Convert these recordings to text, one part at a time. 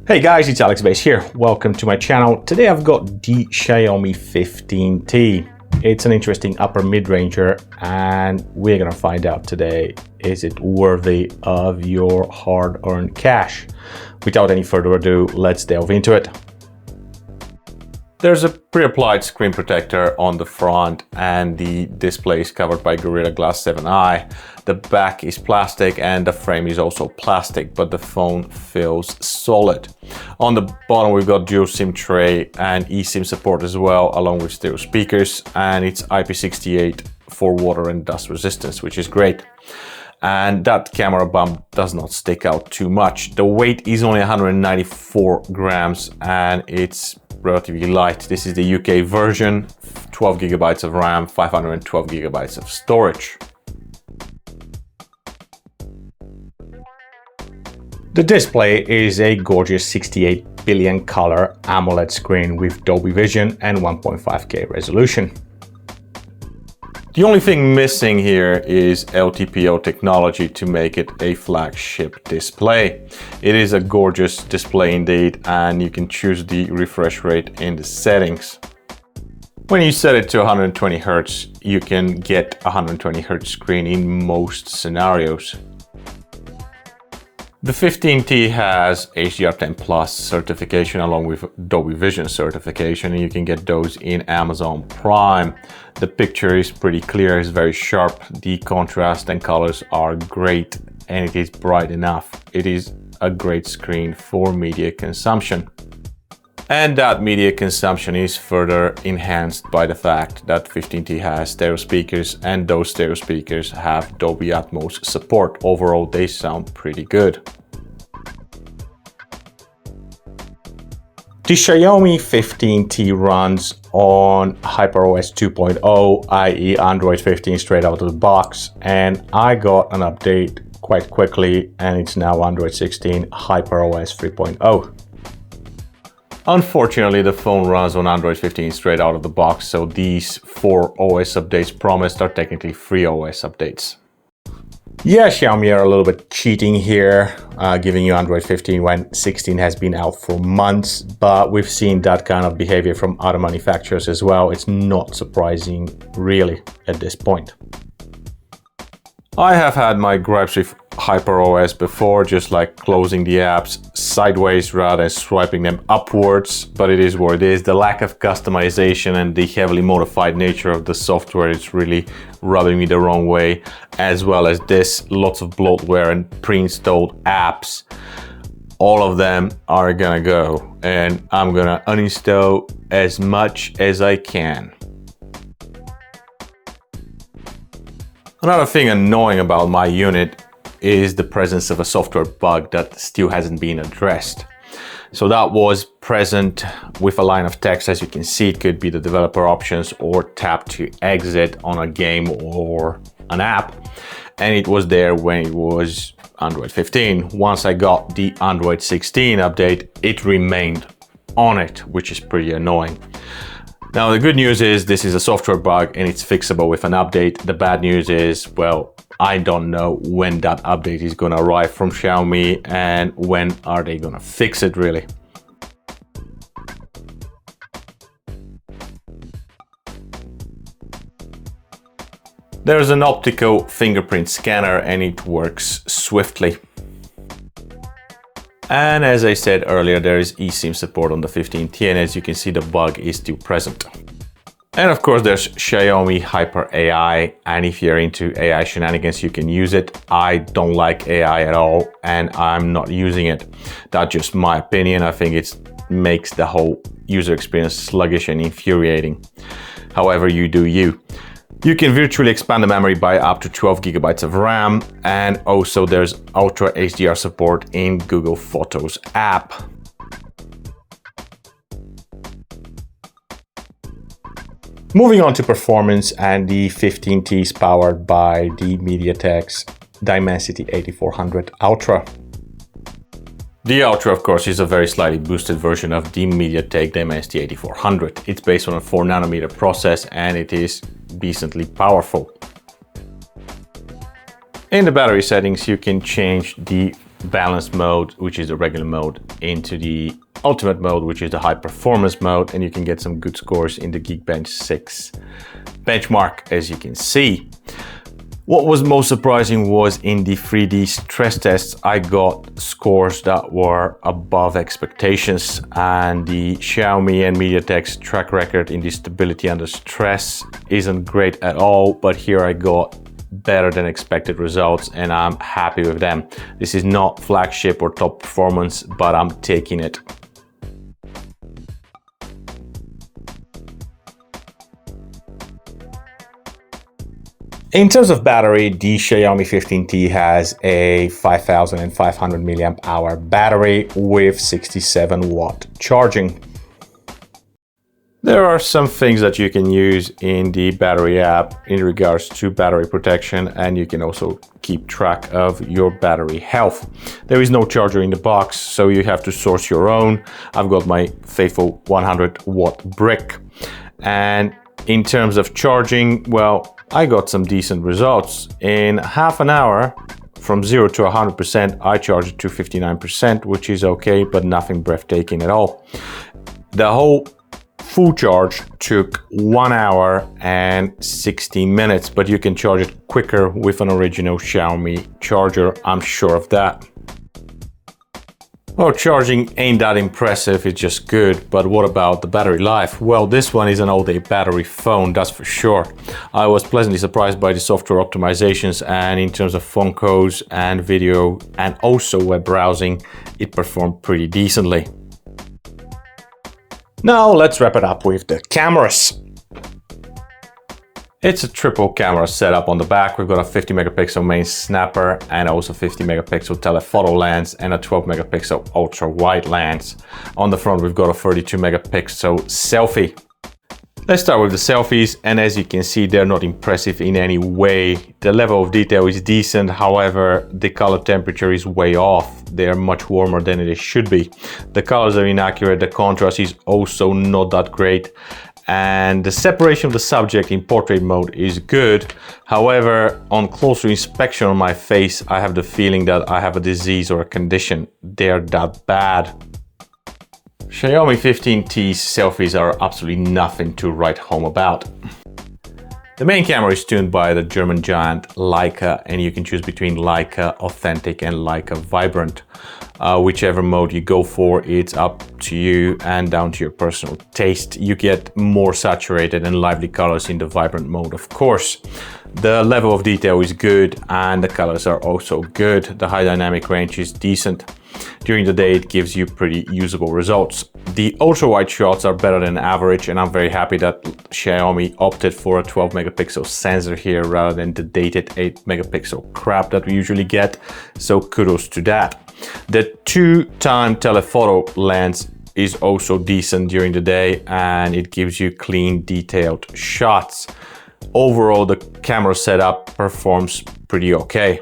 Hey guys, it's Alex Base here. Welcome to my channel. Today I've got the Xiaomi 15T. It's an interesting upper mid-ranger and we're gonna find out today, is it worthy of your hard-earned cash? Without any further ado, let's delve into it. There's a pre-applied screen protector on the front and the display is covered by Gorilla Glass 7i. The back is plastic and the frame is also plastic, but the phone feels solid. On the bottom we've got dual SIM tray and eSIM support as well, along with stereo speakers, and it's IP68 for water and dust resistance, which is great. And that camera bump does not stick out too much. The weight is only 194 grams and it's relatively light. This is the UK version, 12 gigabytes of RAM, 512 gigabytes of storage. The display is a gorgeous 68 billion color AMOLED screen with Dolby Vision and 1.5K resolution. The only thing missing here is LTPO technology to make it a flagship display. It is a gorgeous display indeed, and you can choose the refresh rate in the settings. When you set it to 120 Hz, you can get a 120 Hz screen in most scenarios. The 15T has HDR10 Plus certification along with Dolby Vision certification, and you can get those in Amazon Prime. The picture is pretty clear, it's very sharp, the contrast and colors are great, and it is bright enough. It is a great screen for media consumption. And that media consumption is further enhanced by the fact that 15T has stereo speakers, and those stereo speakers have Dolby Atmos support. Overall, they sound pretty good. The Xiaomi 15T runs on HyperOS 2.0, i.e. Android 15 straight out of the box, and I got an update quite quickly and it's now Android 16 HyperOS 3.0. Unfortunately, the phone runs on Android 15 straight out of the box, so these 4 OS updates promised are technically free OS updates. Yeah, Xiaomi are a little bit cheating here, giving you Android 15 when 16 has been out for months, but we've seen that kind of behavior from other manufacturers as well. It's not surprising, really, at this point. I have had my gripes with HyperOS before, just like closing the apps sideways rather than swiping them upwards, but it is what it is. The lack of customization and the heavily modified nature of the software is really rubbing me the wrong way, as well as this, lots of bloatware and pre-installed apps. All of them are gonna go, and I'm gonna uninstall as much as I can. Another thing annoying about my unit is the presence of a software bug that still hasn't been addressed. So that was present with a line of text. As you can see, it could be the developer options or tap to exit on a game or an app. And it was there when it was Android 15. Once I got the Android 16 update, it remained on it, which is pretty annoying. Now, the good news is this is a software bug and it's fixable with an update. The bad news is, well, I don't know when that update is gonna arrive from Xiaomi and when are they gonna fix it really. There's an optical fingerprint scanner and it works swiftly. And as I said earlier, there is eSIM support on the 15T, and as you can see, the bug is still present. And of course, there's Xiaomi Hyper AI, and if you're into AI shenanigans, you can use it. I don't like AI at all, and I'm not using it. That's just my opinion. I think it makes the whole user experience sluggish and infuriating. However, you do you. You can virtually expand the memory by up to 12 gigabytes of RAM, and also there's Ultra HDR support in Google Photos app. Moving on to performance, and the 15T is powered by the MediaTek's Dimensity 8400 Ultra. The Ultra, of course, is a very slightly boosted version of the MediaTek Dimensity 8400. It's based on a 4nm process and it is decently powerful. In the battery settings, you can change the balanced mode, which is the regular mode, into the ultimate mode, which is the high performance mode, and you can get some good scores in the Geekbench 6 benchmark, as you can see. What was most surprising was in the 3D stress tests, I got scores that were above expectations, and the Xiaomi and MediaTek's track record in the stability under stress isn't great at all, but here I got better than expected results and I'm happy with them. This is not flagship or top performance, but I'm taking it. In terms of battery, the Xiaomi 15T has a 5500 milliamp hour battery with 67 watt charging. There are some things that you can use in the battery app in regards to battery protection, and you can also keep track of your battery health. There is no charger in the box, so you have to source your own. I've got my faithful 100 watt brick. And in terms of charging, well, I got some decent results. In half an hour, from 0 to 100%, I charged to 59%, which is okay, but nothing breathtaking at all. The whole full charge took 1 hour and 16 minutes, but you can charge it quicker with an original Xiaomi charger, I'm sure of that. Well, charging ain't that impressive, it's just good, but what about the battery life? Well, this one is an all-day battery phone, that's for sure. I was pleasantly surprised by the software optimizations, and in terms of phone calls and video and also web browsing, it performed pretty decently. Now let's wrap it up with the cameras. It's a triple camera setup on the back. We've got a 50 megapixel main snapper and also 50 megapixel telephoto lens and a 12 megapixel ultra wide lens. On the front, we've got a 32 megapixel selfie. Let's start with the selfies, and as you can see, they're not impressive in any way. The level of detail is decent, however, the color temperature is way off. They're much warmer than it should be. The colors are inaccurate, the contrast is also not that great, and the separation of the subject in portrait mode is good. However, on closer inspection on my face, I have the feeling that I have a disease or a condition. They're that bad. Xiaomi 15T's selfies are absolutely nothing to write home about. The main camera is tuned by the German giant Leica, and you can choose between Leica Authentic and Leica Vibrant. Whichever mode you go for, it's up to you and down to your personal taste. You get more saturated and lively colors in the Vibrant mode, of course. The level of detail is good and the colors are also good. The high dynamic range is decent. During the day, it gives you pretty usable results. The ultra-wide shots are better than average, and I'm very happy that Xiaomi opted for a 12 megapixel sensor here rather than the dated 8 megapixel crap that we usually get, so kudos to that. The 2x telephoto lens is also decent during the day, and it gives you clean, detailed shots. Overall, the camera setup performs pretty okay.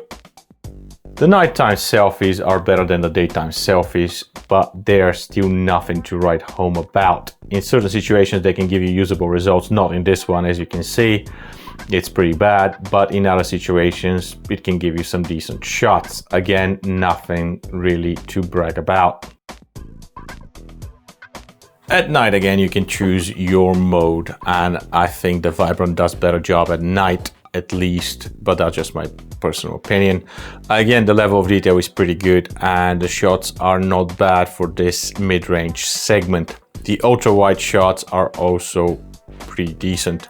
The nighttime selfies are better than the daytime selfies, but they are still nothing to write home about. In certain situations, they can give you usable results, not in this one, as you can see. It's pretty bad, but in other situations, it can give you some decent shots. Again, nothing really to brag about. At night, again, you can choose your mode, and I think the Vibrant does better job at night, at least, but that's just my personal opinion. Again, the level of detail is pretty good and the shots are not bad for this mid-range segment. The ultra-wide shots are also pretty decent.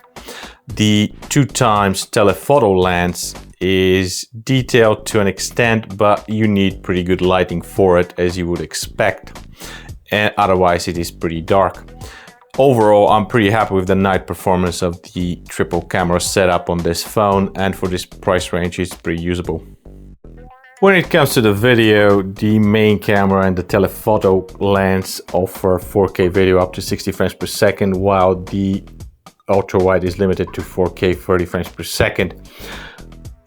The 2x telephoto lens is detailed to an extent, but you need pretty good lighting for it, as you would expect. And otherwise, it is pretty dark. Overall, I'm pretty happy with the night performance of the triple camera setup on this phone, and for this price range, it's pretty usable. When it comes to the video, the main camera and the telephoto lens offer 4K video up to 60 frames per second, while the ultra-wide is limited to 4K 30 frames per second.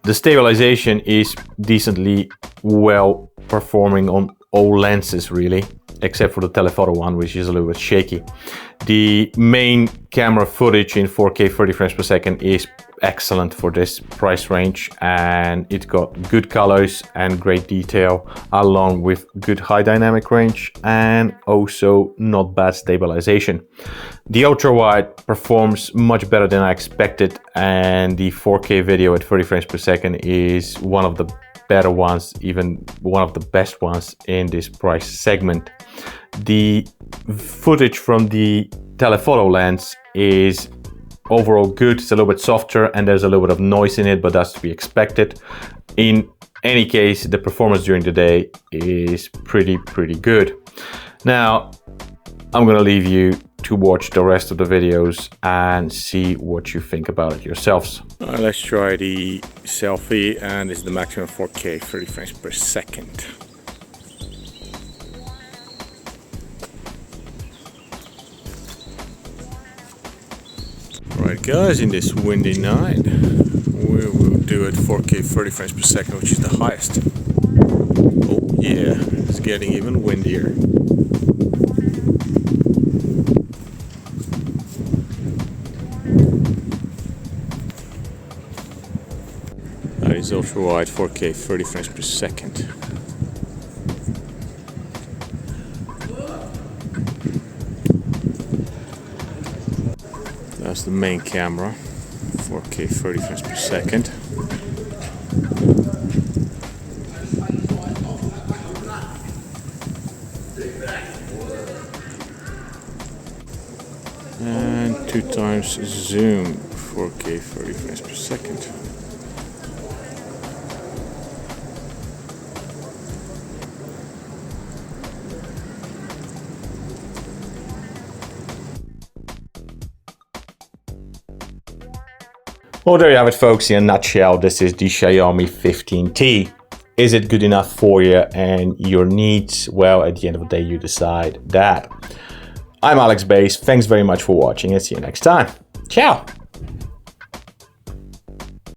The stabilization is decently well performing on all lenses, really. except for the telephoto one, which is a little bit shaky. The main camera footage in 4K 30 frames per second is excellent for this price range, and it's got good colors and great detail, along with good high dynamic range and also not bad stabilization. The ultra wide performs much better than I expected, and the 4K video at 30 frames per second is one of the better ones, even one of the best ones in this price segment. The footage from the telephoto lens is overall good. It's a little bit softer and there's a little bit of noise in it, but that's to be expected. In any case, the performance during the day is pretty good. Now, I'm gonna leave you to watch the rest of the videos and see what you think about it yourselves. Let's try the selfie, and this is the maximum 4K 30 frames per second. Right guys, in this windy night we will do it 4K 30 frames per second, which is the highest. Oh yeah, it's getting even windier. That is ultra wide 4K 30 frames per second. That's the main camera, 4K 30 frames per second. And 2x zoom, 4K 30 frames per second. Well, there you have it, folks. In a nutshell, this is the Xiaomi 15T. Is it good enough for you and your needs? Well, at the end of the day, you decide that. I'm Alex Bass. Thanks very much for watching and see you next time. Ciao.